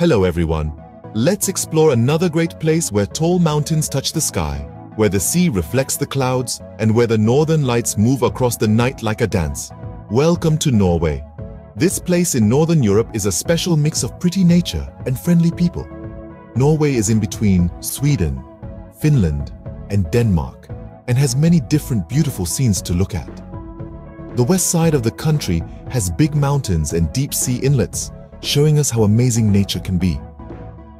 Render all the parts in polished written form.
Hello everyone. Let's explore another great place where tall mountains touch the sky, where the sea reflects the clouds, and where the northern lights move across the night like a dance. Welcome to Norway. This place in Northern Europe is a special mix of pretty nature and friendly people. Norway is in between Sweden, Finland, and Denmark, and has many different beautiful scenes to look at. The west side of the country has big mountains and deep sea inlets, showing us how amazing nature can be.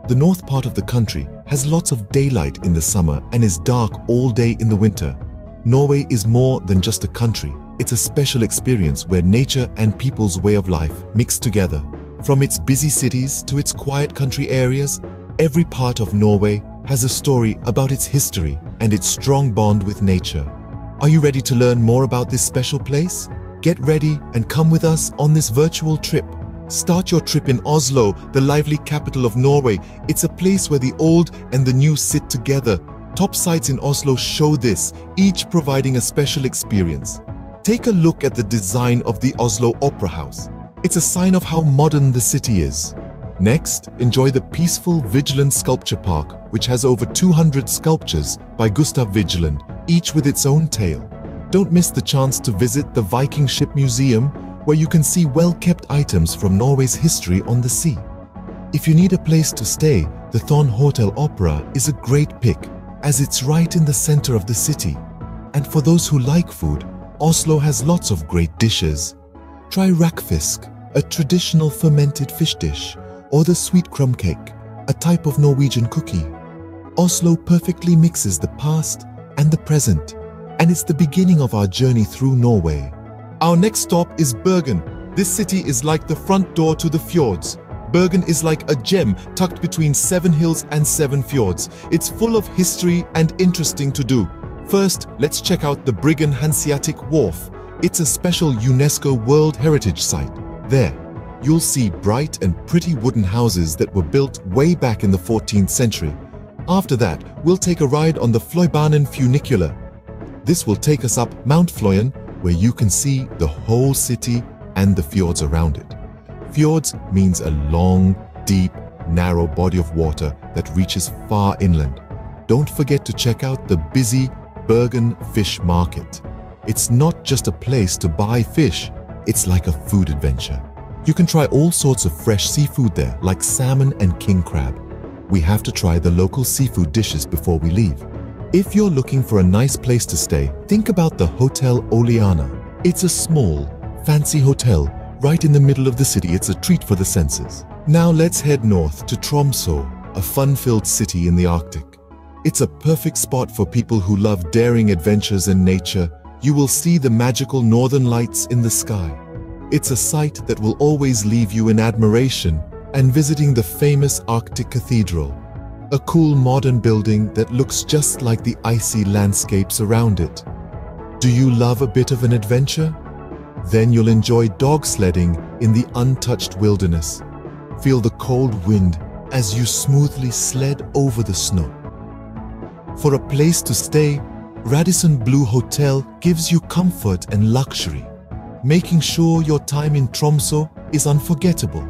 The north part of the country has lots of daylight in the summer and is dark all day in the winter. Norway is more than just a country. It's a special experience where nature and people's way of life mix together. From its busy cities to its quiet country areas, every part of Norway has a story about its history and its strong bond with nature. Are you ready to learn more about this special place? Get ready and come with us on this virtual trip. Start your trip in Oslo, the lively capital of Norway. It's a place where the old and the new sit together. Top sites in Oslo show this, each providing a special experience. Take a look at the design of the Oslo Opera House. It's a sign of how modern the city is. Next, enjoy the peaceful Vigeland Sculpture Park, which has over 200 sculptures by Gustav Vigeland, each with its own tale. Don't miss the chance to visit the Viking ship museum, where you can see well-kept items from Norway's history on the sea. If you need a place to stay, the Thon Hotel Opera is a great pick, as it's right in the center of the city. And for those who like food, Oslo has lots of great dishes. Try rakfisk, a traditional fermented fish dish, or the sweet crumb cake, a type of Norwegian cookie. Oslo perfectly mixes the past and the present, and it's the beginning of our journey through Norway. Our next stop is Bergen. This city is like the front door to the Fjords. Bergen is like a gem tucked between 7 hills and 7 fjords. It's full of history and interesting to do. First, let's check out the Bergen Hanseatic Wharf. It's a special UNESCO World Heritage Site. There, you'll see bright and pretty wooden houses that were built way back in the 14th century. After that, we'll take a ride on the Fløibanen funicular. This will take us up Mount Fløyen, where you can see the whole city and the fjords around it. Fjords means a long, deep, narrow body of water that reaches far inland. Don't forget to check out the busy Bergen Fish Market. It's not just a place to buy fish, it's like a food adventure. You can try all sorts of fresh seafood there, like salmon and king crab. We have to try the local seafood dishes before we leave. If you're looking for a nice place to stay, think about the Hotel Oleana. It's a small, fancy hotel right in the middle of the city. It's a treat for the senses. Now let's head north to Tromsø, a fun-filled city in the Arctic. It's a perfect spot for people who love daring adventures and nature. You will see the magical northern lights in the sky. It's a sight that will always leave you in admiration, and visiting the famous Arctic Cathedral, a cool modern building that looks just like the icy landscapes around it. Do you love a bit of an adventure? Then you'll enjoy dog sledding in the untouched wilderness. Feel the cold wind as you smoothly sled over the snow. For a place to stay, Radisson Blu Hotel gives you comfort and luxury, making sure your time in Tromsø is unforgettable.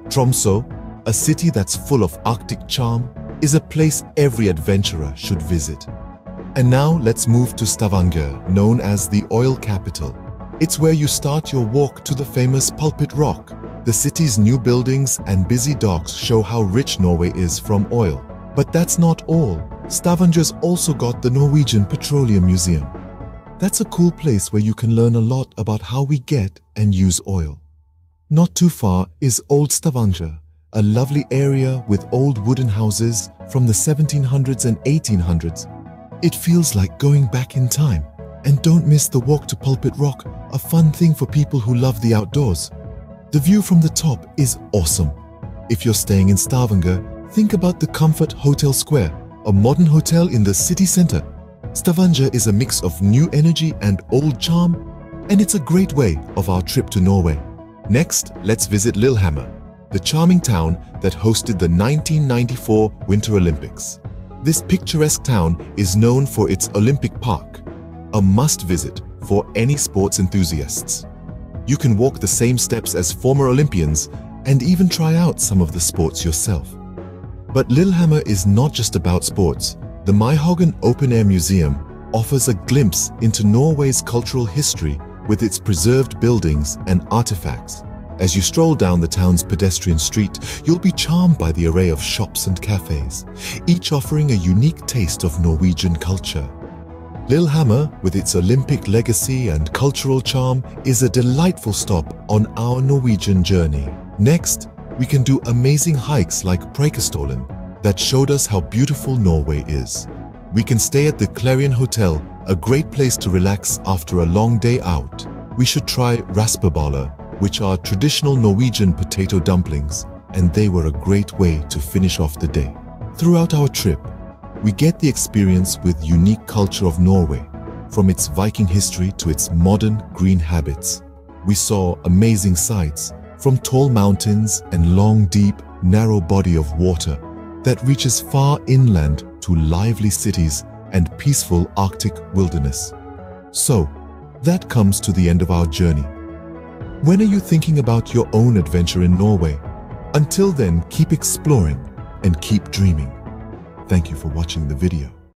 Tromsø, a city that's full of Arctic charm, is a place every adventurer should visit. And now let's move to Stavanger, known as the oil capital. It's where you start your walk to the famous Pulpit Rock. The city's new buildings and busy docks show how rich Norway is from oil. But that's not all. Stavanger's also got the Norwegian Petroleum Museum. That's a cool place where you can learn a lot about how we get and use oil. Not too far is Old Stavanger, a lovely area with old wooden houses from the 1700s and 1800s. It feels like going back in time. And don't miss the walk to Pulpit Rock, a fun thing for people who love the outdoors. The view from the top is awesome. If you're staying in Stavanger, think about the Comfort Hotel Square, a modern hotel in the city center. Stavanger is a mix of new energy and old charm, and it's a great way of our trip to Norway. Next, let's visit Lillehammer, the charming town that hosted the 1994 Winter Olympics. This picturesque town is known for its Olympic Park, a must-visit for any sports enthusiasts. You can walk the same steps as former Olympians and even try out some of the sports yourself. But Lillehammer is not just about sports. The Myhaugen Open Air Museum offers a glimpse into Norway's cultural history with its preserved buildings and artifacts. As you stroll down the town's pedestrian street, you'll be charmed by the array of shops and cafes, each offering a unique taste of Norwegian culture. Lillehammer, with its Olympic legacy and cultural charm, is a delightful stop on our Norwegian journey. Next, we can do amazing hikes like Preikestolen that showed us how beautiful Norway is. We can stay at the Clarion Hotel, a great place to relax after a long day out. We should try raspeballer, which are traditional Norwegian potato dumplings, and they were a great way to finish off the day. Throughout our trip, we get the experience with unique culture of Norway, from its Viking history to its modern green habits. We saw amazing sights, from tall mountains and long, deep, narrow body of water that reaches far inland to lively cities and peaceful Arctic wilderness. So, that comes to the end of our journey. When are you thinking about your own adventure in Norway? Until then, keep exploring and keep dreaming. Thank you for watching the video.